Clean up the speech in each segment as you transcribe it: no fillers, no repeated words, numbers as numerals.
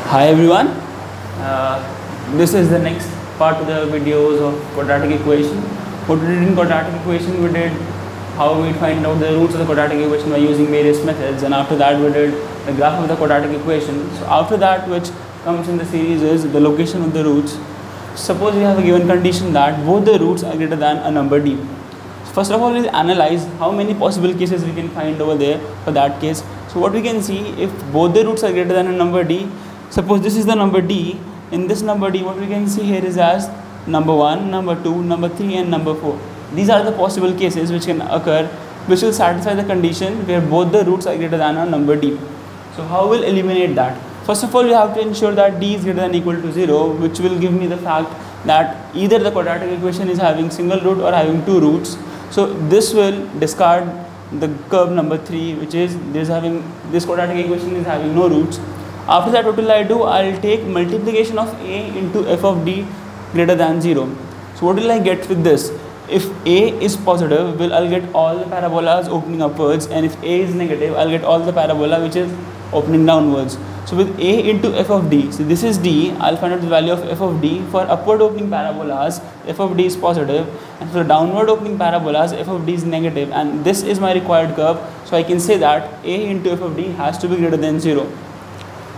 Hi everyone, this is the next part of the videos of quadratic equation. What we did in quadratic equation, we did how we find out the roots of the quadratic equation by using various methods, and after that we did the graph of the quadratic equation. So after that, which comes in the series, is the location of the roots. Suppose we have a given condition that both the roots are greater than a number d. First of all, we'll analyze how many possible cases we can find over there for that case. So what we can see, if both the roots are greater than a number d, suppose this is the number d, in this number d what we can see here is as number 1, number 2, number 3 and number 4. These are the possible cases which can occur, which will satisfy the condition where both the roots are greater than a number d. So how we'll eliminate that? First of all, we have to ensure that d is greater than or equal to 0, which will give me the fact that either the quadratic equation is having single root or having two roots. So this will discard the curve number 3, which is this quadratic equation is having no roots. After that, what will I do? I'll take multiplication of a into f of d greater than 0. So what will I get with this? If a is positive, I'll get all the parabolas opening upwards, and if a is negative, I'll get all the parabola which is opening downwards. So with a into f of d, so this is d, I'll find out the value of f of d. For upward opening parabolas, f of d is positive, and for downward opening parabolas, f of d is negative, and this is my required curve. So I can say that a into f of d has to be greater than 0.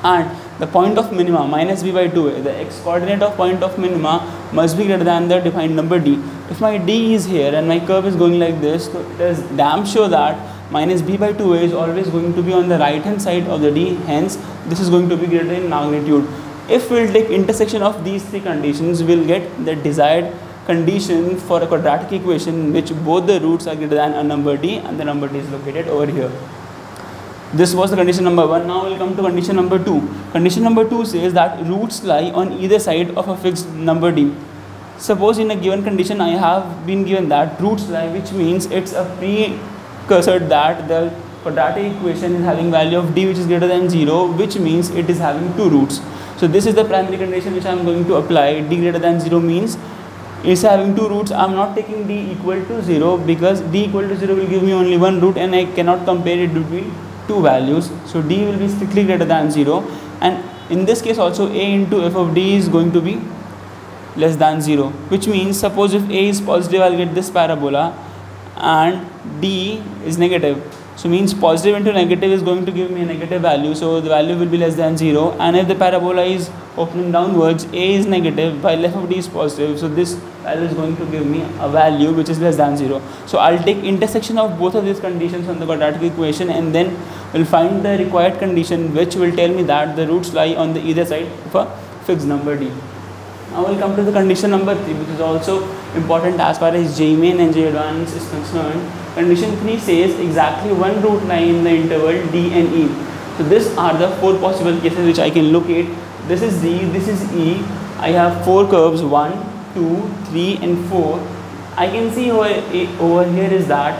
And the point of minima minus b by 2a, the x coordinate of point of minima must be greater than the defined number d. If my d is here and my curve is going like this, so it is damn sure that minus b by 2a is always going to be on the right hand side of the d, hence this is going to be greater in magnitude. If we'll take intersection of these three conditions, we'll get the desired condition for a quadratic equation in which both the roots are greater than a number d and the number d is located over here. This was the condition number 1. Now we'll come to condition number 2. Condition number 2 says that roots lie on either side of a fixed number d. Suppose in a given condition I have been given that roots lie, which means it's a precursor that the quadratic equation is having value of d which is greater than 0, which means it is having two roots. So this is the primary condition which I am going to apply. D greater than 0 means it's having two roots. I am not taking d equal to 0 because d equal to 0 will give me only one root and I cannot compare it between two values. So d will be strictly greater than 0, and in this case also a into f of d is going to be less than 0, which means suppose if a is positive, I'll get this parabola, and d is negative. So means positive into negative is going to give me a negative value, so the value will be less than 0. And if the parabola is opening downwards, a is negative while f of d is positive, so this value is going to give me a value which is less than 0. So I'll take intersection of both of these conditions on the quadratic equation, and then we'll find the required condition which will tell me that the roots lie on the either side of a fixed number d. Now we'll come to the condition number 3, which is also important as far as J main and J advance is concerned. Condition 3 says exactly one root lie in the interval d and e. So these are the four possible cases which I can locate. This is d, this is e. I have four curves, 1, 2, 3 and 4. I can see over here is that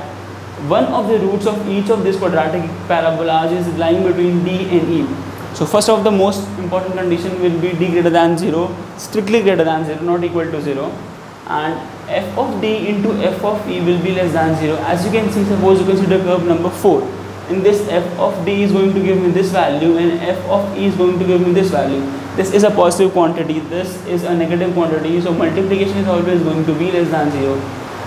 one of the roots of each of these quadratic parabolas is lying between d and e. So first of the most important condition will be d greater than 0, strictly greater than 0, not equal to 0, and f of d into f of e will be less than 0. As you can see, suppose you consider curve number 4. In this, f of d is going to give me this value and f of e is going to give me this value. This is a positive quantity, this is a negative quantity, so multiplication is always going to be less than 0.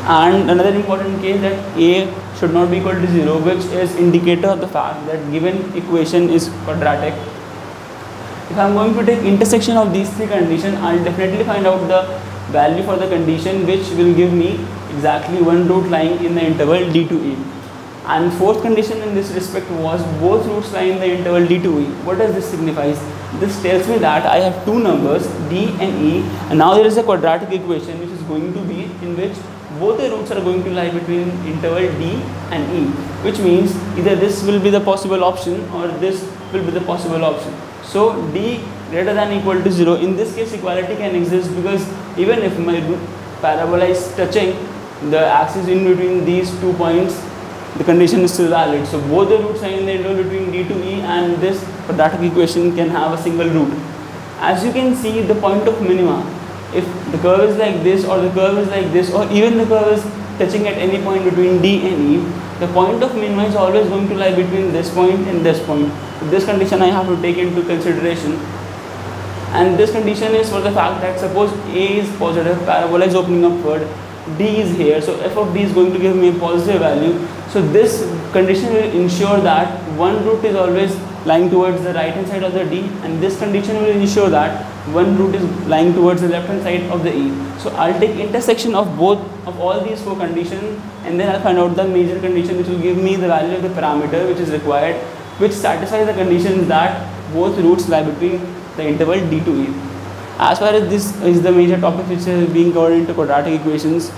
And another important case that a should not be equal to 0, which is indicator of the fact that given equation is quadratic. If I am going to take intersection of these three conditions, I will definitely find out the value for the condition which will give me exactly one root lying in the interval d to e. And fourth condition in this respect was both roots lie in the interval d to e. What does this signify? This tells me that I have two numbers d and e, and now there is a quadratic equation which is going to be in which both the roots are going to lie between interval d and e, which means either this will be the possible option or this will be the possible option. So d greater than or equal to 0, in this case equality can exist because even if my parabola is touching the axis in between these 2 points, the condition is still valid. So both the roots are in the interval between d to e, and this quadratic equation can have a single root. As you can see, the point of minima, if the curve is like this or the curve is like this, or even the curve is touching at any point between d and e, the point of minima is always going to lie between this point and this point. So this condition I have to take into consideration. and this condition is for the fact that suppose A is positive, parabola is opening upward, D is here, so f of D is going to give me a positive value. So this condition will ensure that one root is always lying towards the right hand side of the D, and this condition will ensure that one root is lying towards the left hand side of the E. So I'll take intersection of all these four conditions, and then I'll find out the major condition which will give me the value of the parameter which is required, which satisfies the conditions that both roots lie between the interval D to E. As far as this is the major topic which is being covered into quadratic equations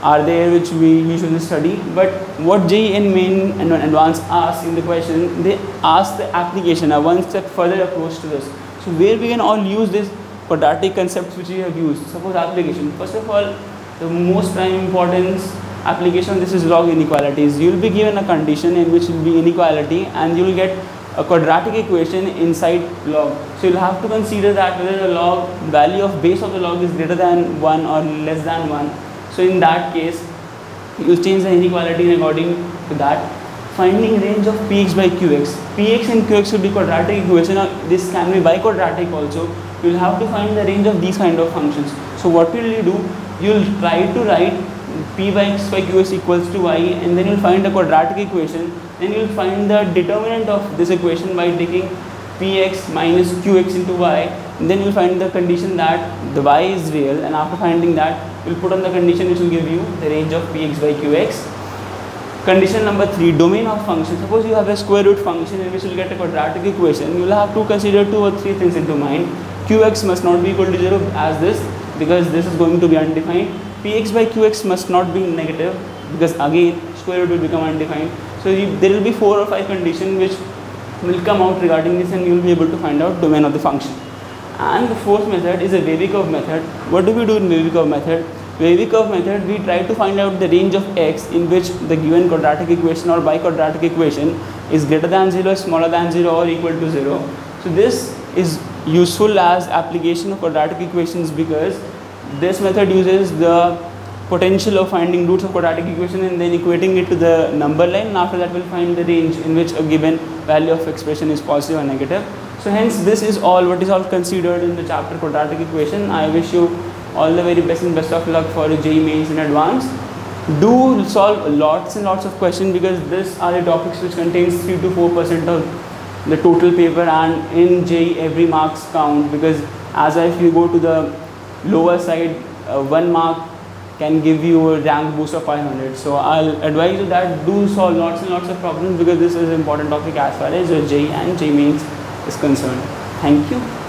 are there, which we usually study. But what JEE and Main and Advanced ask in the question, they ask the application, a one step further approach to this. So where we can all use this quadratic concepts which we have used. Suppose application. First of all, the most prime importance application, this is log inequalities. You will be given a condition in which will be inequality, and you will get a quadratic equation inside log. So you'll have to consider that whether the log value of base of the log is greater than 1 or less than 1. So in that case, you change the inequality according to that. Finding range of Px by Qx. Px and Qx will be quadratic equation, or this can be biquadratic also. You'll have to find the range of these kind of functions. So what will you do? You'll try to write P by x by Qx equals to y, and then you'll find a quadratic equation. Then you'll find the determinant of this equation by taking Px minus Qx into y. And then you'll find the condition that the y is real, and after finding that, you'll put on the condition which will give you the range of Px by Qx. Condition number 3, domain of function. Suppose you have a square root function in which you will get a quadratic equation. You will have to consider 2 or 3 things into mind. Qx must not be equal to 0 as this, because this is going to be undefined. Px by Qx must not be negative, because again square root will become undefined. So there will be 4 or 5 conditions which will come out regarding this, and you will be able to find out domain of the function. And the fourth method is a wavy curve method. What do we do in wavy curve method? Wavy curve method, we try to find out the range of x in which the given quadratic equation or biquadratic equation is greater than 0, smaller than 0, or equal to 0. So this is useful as application of quadratic equations, because this method uses the potential of finding roots of quadratic equation and then equating it to the number line, and after that we'll find the range in which a given value of expression is positive or negative. So hence this is all what is all considered in the chapter quadratic equation. I wish you all the very best and best of luck for JEE Mains in advance. Do solve lots and lots of questions, because these are the topics which contains 3 to 4% of the total paper, and in JEE every marks count, because as if you go to the lower side, 1 mark can give you a rank boost of 500. So I'll advise you that do solve lots and lots of problems, because this is an important topic as far as JEE and JEE Mains is concerned. Thank you.